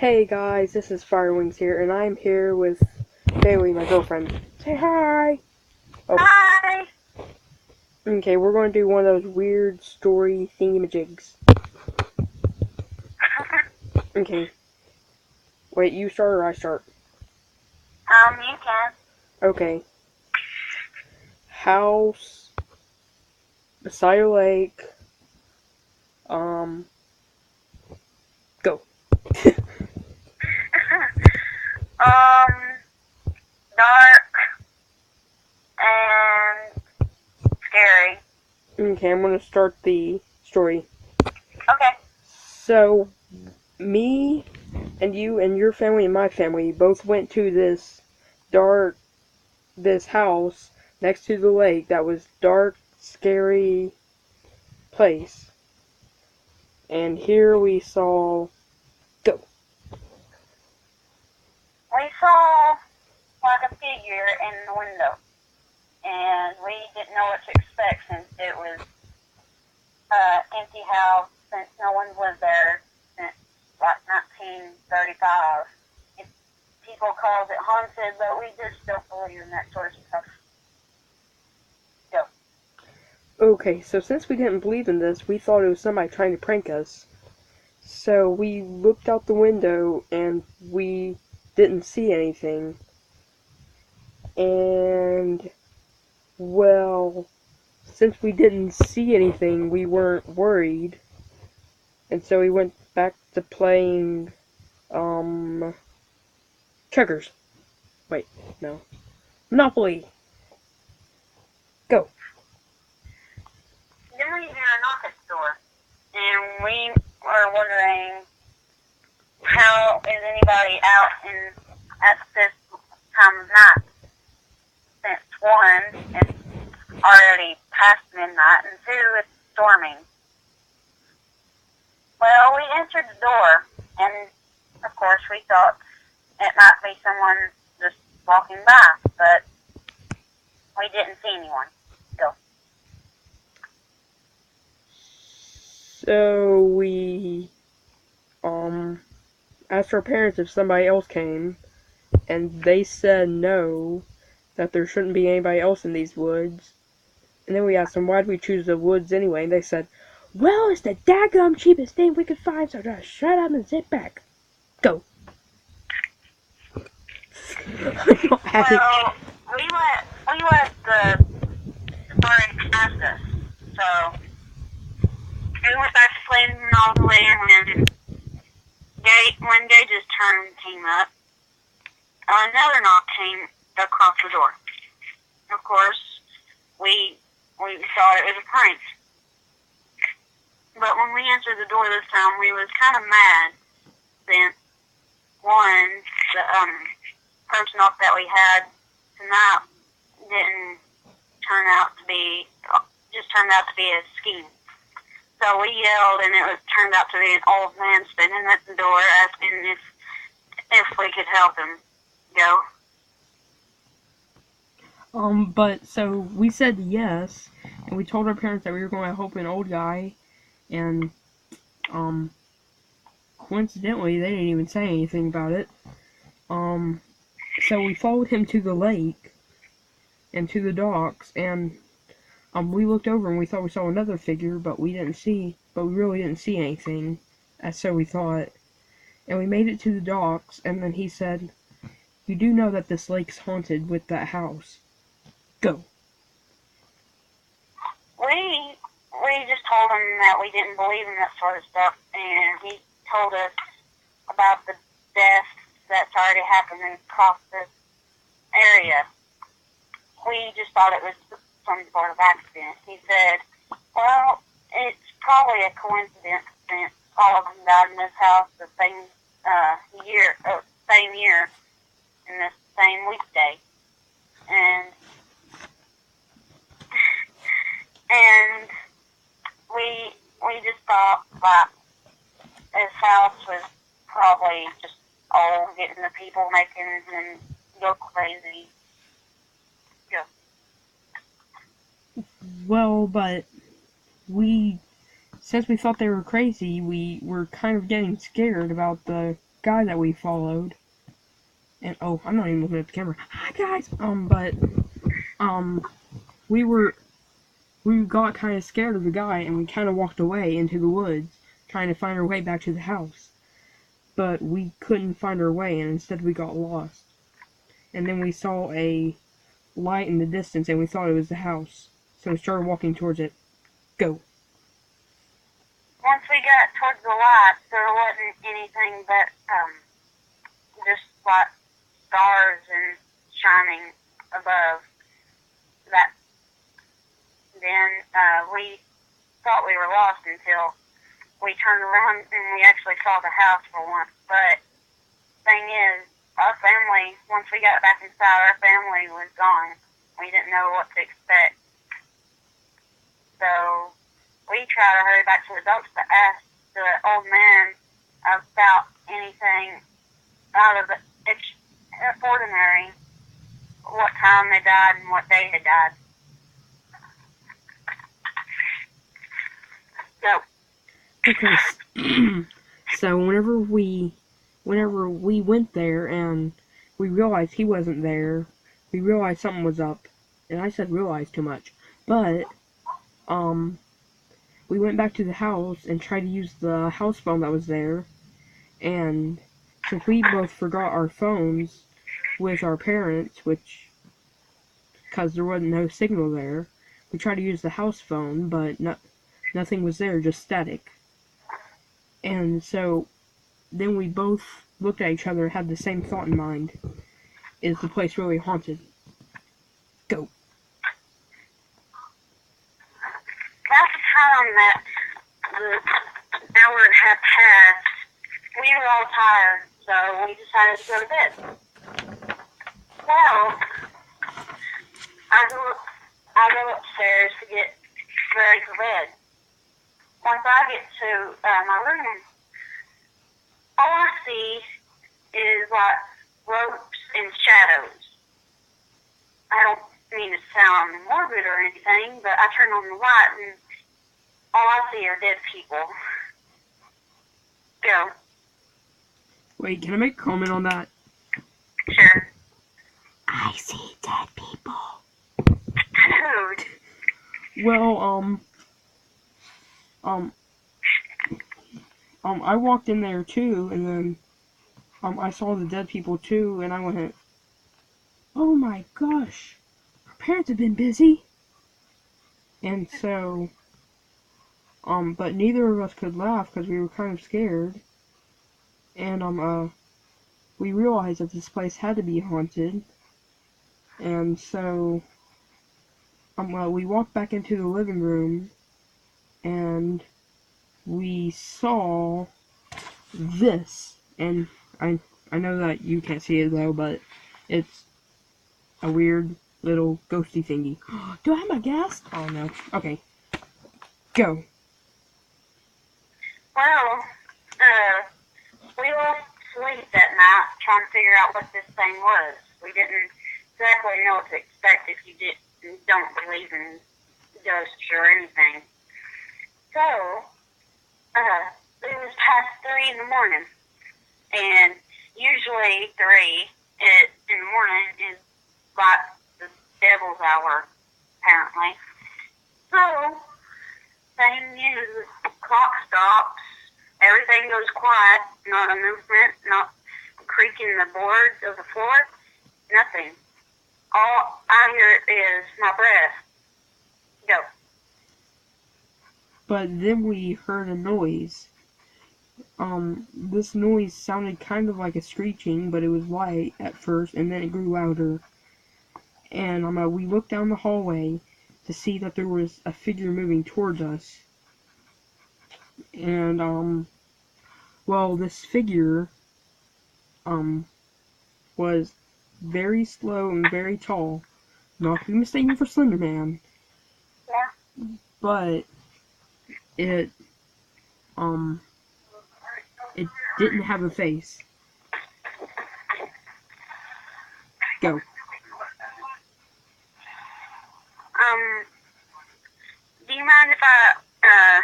Hey guys, this is Firewings here, and I'm here with Bailey, my girlfriend. Say hi! Oh, Hi! okay, we're going to do one of those weird story thingamajigs. Okay, wait, you start or I start? You can. Okay. House beside a lake. Go. um, Dark and scary. Okay, I'm going to start the story. Okay. So, me and you and your family and my family both went to this house next to the lake that was dark, scary place. And here we saw. Go. We saw like a figure in the window, and we didn't know what to expect since it was empty house, since no one lived there since like 1935. People called it haunted, but we just don't believe in that sort of stuff. Go. Okay, so since we didn't believe in this, we thought it was somebody trying to prank us. So we looked out the window and we didn't see anything. And, well, since we didn't see anything, we weren't worried. And so we went back to playing, checkers. Wait, no. Monopoly. Go. Then we hear a knock at the door, and we were wondering, how is anybody out at this time of night? Since one, it's already past midnight, and two, it's storming. Well, we answered the door, and of course we thought it might be someone just walking by, but we didn't see anyone. So, So we, asked our parents if somebody else came, and they said no, that there shouldn't be anybody else in these woods. And then we asked them why'd we choose the woods anyway, and they said, well, it's the daggum cheapest thing we could find, so just shut up and sit back. Go. I'm not having. well, we let the story pass us. So we went back to playing Monopoly, and when Gage's turn came up, another knock came across the door. Of course, we thought it was a prank. But when we answered the door this time, we was kind of mad. Since one, the first knock that we had tonight didn't turn out to be, just turned out to be a scheme. So we yelled, and it was turned out to be an old man standing at the door asking if we could help him. Go. But so we said yes, and we told our parents that we were going to help an old guy, and, coincidentally, they didn't even say anything about it. So we followed him to the lake, and to the docks, and, we looked over and we thought we saw another figure, but we really didn't see anything, as so we thought. And we made it to the docks, and then he said, you do know that this lake's haunted with that house. Go. We just told him that we didn't believe in that sort of stuff, and he told us about the death that's already happened across this area. We just thought it was some sort of accident. He said, well, it's probably a coincidence since all of them died in this house the same same year, in the same weekday. And and we just thought that this house was probably just old, getting the people making him go crazy. Yeah. Well, but since we thought they were crazy, we were kind of getting scared about the guy that we followed. And oh, I'm not even looking at the camera. Hi guys. We got kind of scared of the guy, and we kind of walked away into the woods, trying to find our way back to the house. But we couldn't find our way, and instead we got lost. And then we saw a light in the distance, and we thought it was the house. So we started walking towards it. Go. Once we got towards the light, there wasn't anything but just like stars and shining above that. Then we thought we were lost until we turned around and we actually saw the house for once. But thing is, our family, once we got back inside, our family was gone. We didn't know what to expect. So we tried to hurry back to the doctor to ask the old man about anything out of the ordinary, what time they died and what day they died. So, Okay. So whenever we went there and we realized he wasn't there, we realized something was up. And I said realized too much. But we went back to the house and tried to use the house phone that was there. And since we both forgot our phones with our parents, because there wasn't no signal there, we tried to use the house phone, but nothing was there, just static. And so then we both looked at each other and had the same thought in mind. Is the place really haunted? Go. that's the time that the hour had passed. We were all tired, so we decided to go to bed. Well, I go upstairs to get ready for bed. Once I get to my room, all I see is like ropes and shadows. I don't mean to sound morbid or anything, but I turn on the light and all I see are dead people. Go. Wait, can I make a comment on that? Sure. I see dead people. Dude. Well, I walked in there too, and then, I saw the dead people too, and I went, oh my gosh, our parents have been busy. And so, but neither of us could laugh because we were kind of scared. And, we realized that this place had to be haunted. And so, we walked back into the living room, and we saw this. And I know that you can't see it though, but it's a weird little ghosty thingy. Do I have my gas? Oh no. Okay. Go. Well, we lost sleep that night trying to figure out what this thing was. We didn't exactly know what to expect if you don't believe in ghosts or anything. So, it was past 3 in the morning, and usually 3 in the morning is like the devil's hour, apparently. So, thing is, the clock stops, everything goes quiet, not a movement, not creaking the boards of the floor, nothing. All I hear is my breath. Go. But then we heard a noise. This noise sounded kind of like a screeching, but it was light at first, and then it grew louder. And we looked down the hallway to see that there was a figure moving towards us. And well, this figure was very slow and very tall, not to be mistaken for Slender Man. Yeah. But it it didn't have a face. Go. Do you mind if I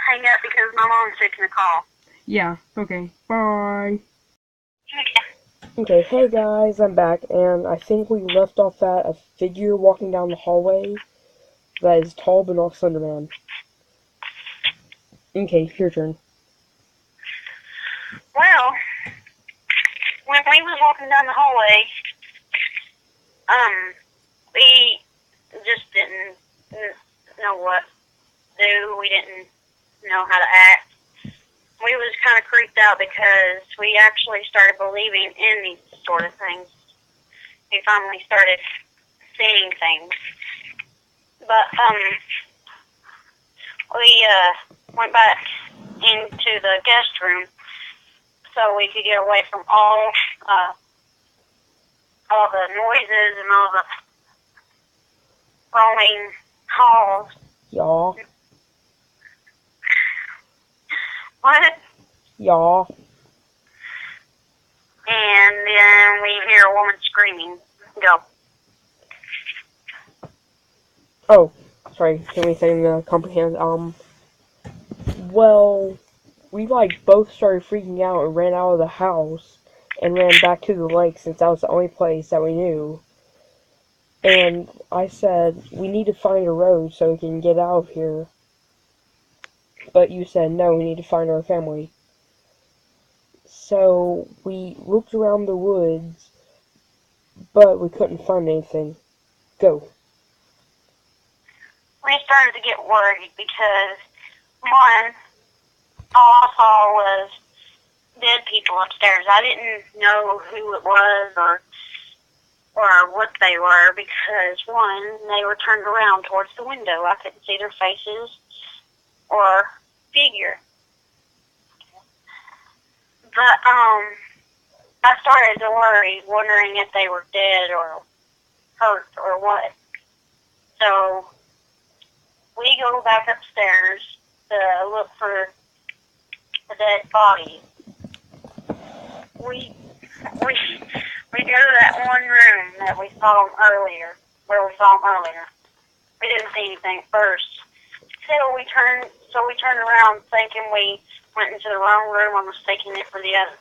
hang up because my mom's taking a call? Yeah, okay. Bye. Okay, hey guys, I'm back, and I think we left off at a figure walking down the hallway that is tall but not Slenderman. Okay, your turn. Well, when we was walking down the hallway, we just didn't know what to do. We didn't know how to act. We was kind of creeped out because we actually started believing in these sort of things. We finally started seeing things. But we went back into the guest room so we could get away from all the noises and all the roaming halls. Y'all. What? Y'all. And then we hear a woman screaming. Go. Oh, sorry, too many things to comprehend. Well, we both started freaking out and ran out of the house and ran back to the lake since that was the only place that we knew. And I said, we need to find a road so we can get out of here. But you said, no, we need to find our family. So we looked around the woods, but we couldn't find anything. Go. We started to get worried because, one, all I saw was dead people upstairs. I didn't know who it was or what they were because, one, they were turned around towards the window. I couldn't see their faces or figure. But I started to worry, wondering if they were dead or hurt or what. So we go back upstairs to look for the dead body. We we go to that one room that we saw them earlier, where we saw them earlier. We didn't see anything first. So we turned around thinking we went into the wrong room or mistaking it for the other.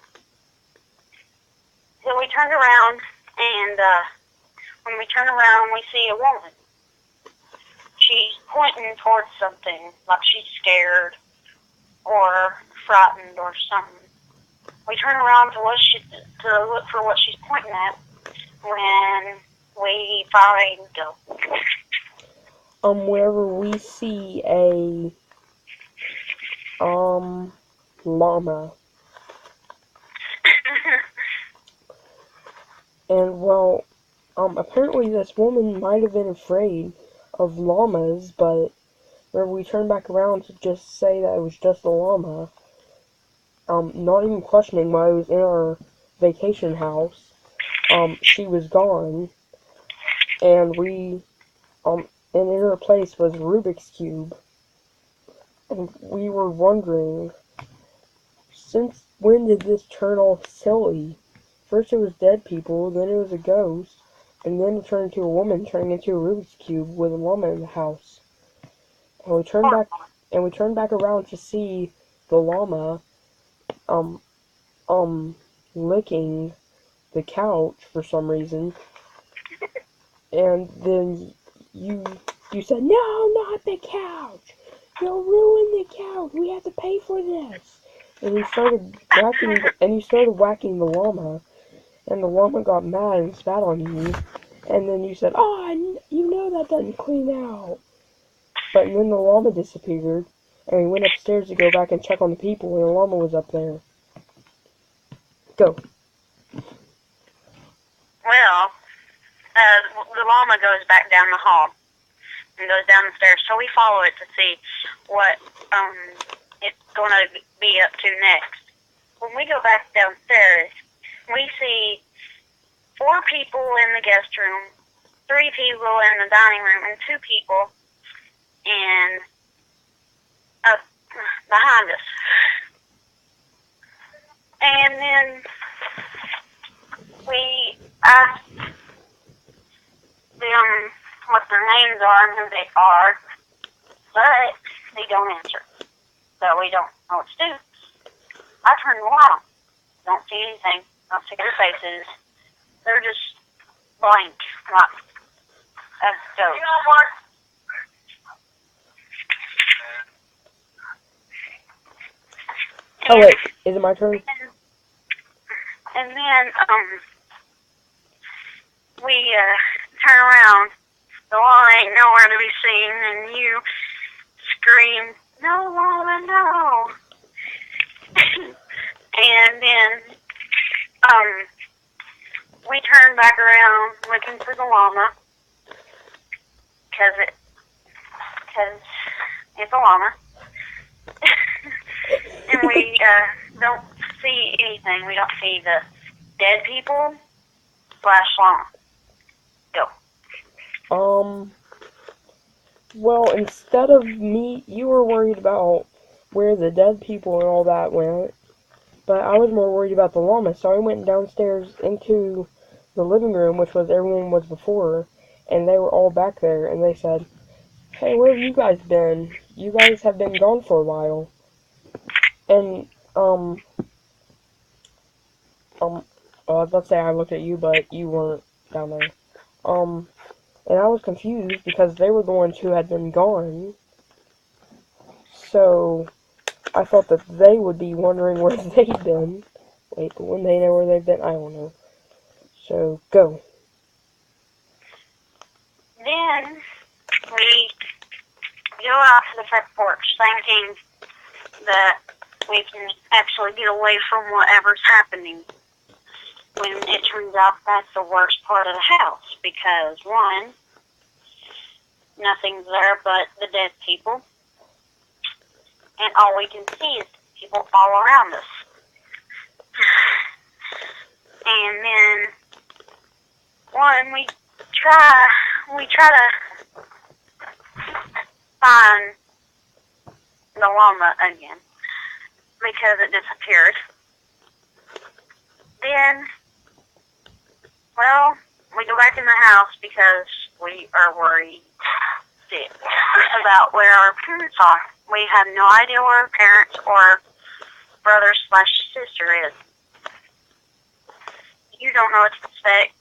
So we turned around, and when we turn around, we see a woman. She's pointing towards something, like she's scared or frightened or something. We turn around to look for what she's pointing at when we find Wherever we see a llama. And well, apparently this woman might have been afraid of llamas, but when we turned back around to just say that it was just a llama, not even questioning why it was in our vacation house, she was gone, and and in her place was a Rubik's Cube, and we were wondering, since when did this turn all silly? First it was dead people, then it was a ghost, and then it turned into a woman turning into a Rubik's Cube with a llama in the house. And we turned back around to see the llama um licking the couch for some reason. And then you said, no, not the couch. You'll ruin the couch. We have to pay for this. And you started whacking the llama, and the llama got mad and spat on you. And then you said, oh, you know that doesn't clean out. But then the llama disappeared, and we went upstairs to go back and check on the people, and the llama was up there. Go. well, the llama goes back down the hall and goes down the stairs. So we follow it to see what it's going to be up to next. When we go back downstairs, we see 4 people in the guest room, 3 people in the dining room, and 2 people in up behind us. And then we asked them what their names are and who they are, but they don't answer. So we don't know what to do. I turn the light on. Don't see anything. I'll see their faces. They're just blank, not a ghost. Oh wait, is it my turn? And then, we, turn around. The wall ain't nowhere to be seen, and you scream, "No, Mama, no!" And then, we turn back around looking for the llama, cause it's a llama. And we, don't see anything. We don't see the dead people / llama. Go. Well, instead of me, you were worried about where the dead people and all that went, but I was more worried about the llama, so I went downstairs into the living room, which was everyone was before, and they were all back there, and they said, "Hey, where have you guys been? You guys have been gone for a while." And, I was about to say I looked at you, but you weren't down there. And I was confused because they were the ones who had been gone, so I thought that they would be wondering where they'd been. Wait, but when they know where they've been, I don't know. So, go. Then we go out to the front porch thinking that we can actually get away from whatever's happening. When it turns out that's the worst part of the house because, one, nothing's there but the dead people, and all we can see is people all around us. And then, one, we try to find the llama again because it disappeared. Then, well, we go back in the house because we are worried sick about where our parents are. We have no idea where our parents or brother / sister is. You don't know what to expect,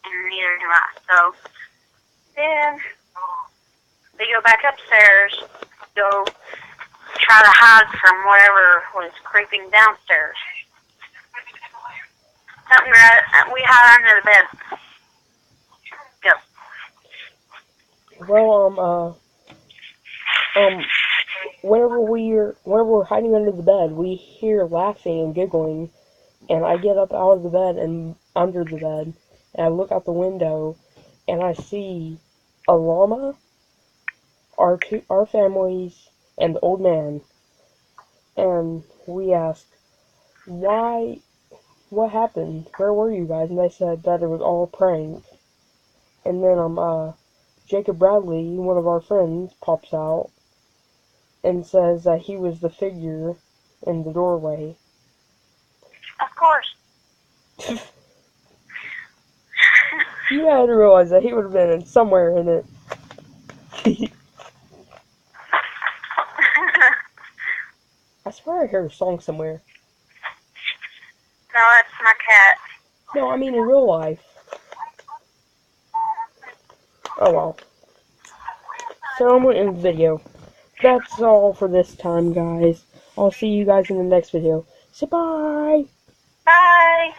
and neither do I. So then we go back upstairs, go try to hide from whatever was creeping downstairs. Something that we hide under the bed. Go. Well, whenever we're hiding under the bed, we hear laughing and giggling, and I get up out of the bed and under the bed, and I look out the window, and I see a llama, our families, and the old man, and we asked, why, what happened? Where were you guys? And they said that it was all a prank. And then, Jacob Bradley, one of our friends, pops out and says that he was the figure in the doorway. Of course. You had to realize that he would have been somewhere in it. I swear I heard a song somewhere. No, that's my cat. No, I mean in real life. Oh well. So I'm going to end the video. That's all for this time, guys. I'll see you guys in the next video. Say bye! Bye!